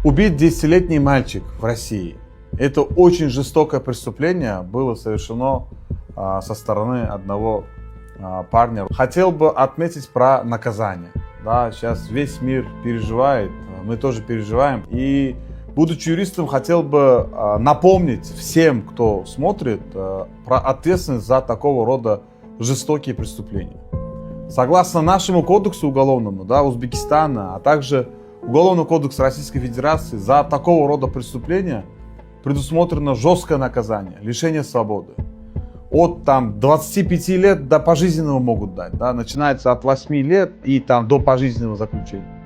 Убит 10-летний мальчик в России. Это очень жестокое преступление было совершено со стороны одного парня. Хотел бы отметить про наказание. Да, сейчас весь мир переживает, мы тоже переживаем. И будучи юристом, хотел бы напомнить всем, кто смотрит, про ответственность за такого рода жестокие преступления. Согласно нашему кодексу уголовному, да, Узбекистана, а также Уголовный кодекс Российской Федерации, за такого рода преступления предусмотрено жесткое наказание, лишение свободы. От 25 лет до пожизненного могут дать. Да, начинается от 8 лет и до пожизненного заключения.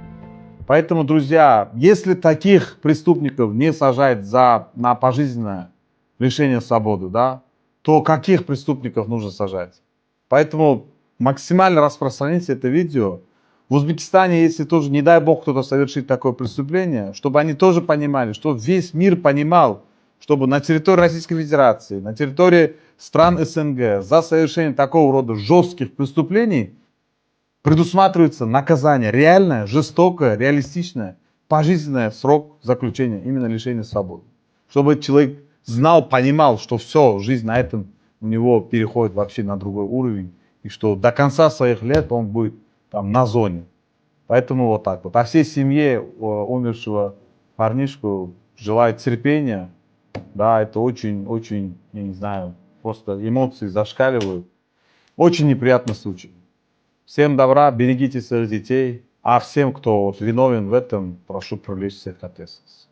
Поэтому, друзья, если таких преступников не сажать на пожизненное лишение свободы, да, то каких преступников нужно сажать? Поэтому максимально распространите это видео. В Узбекистане, если тоже, не дай бог, кто-то совершит такое преступление, чтобы они тоже понимали, что весь мир понимал, чтобы на территории Российской Федерации, на территории стран СНГ за совершение такого рода жестких преступлений предусматривается наказание реальное, жестокое, реалистичное, пожизненное срок заключения, именно лишения свободы. Чтобы человек знал, понимал, что все, жизнь на этом у него переходит вообще на другой уровень, и что до конца своих лет он будет на зоне. Поэтому вот так вот. А всей семье умершего парнишку желаю терпения. Да, это очень, я не знаю, просто эмоции зашкаливают. Очень неприятный случай. Всем добра, берегите своих детей. А всем, кто виновен в этом, прошу привлечь всех к ответственности.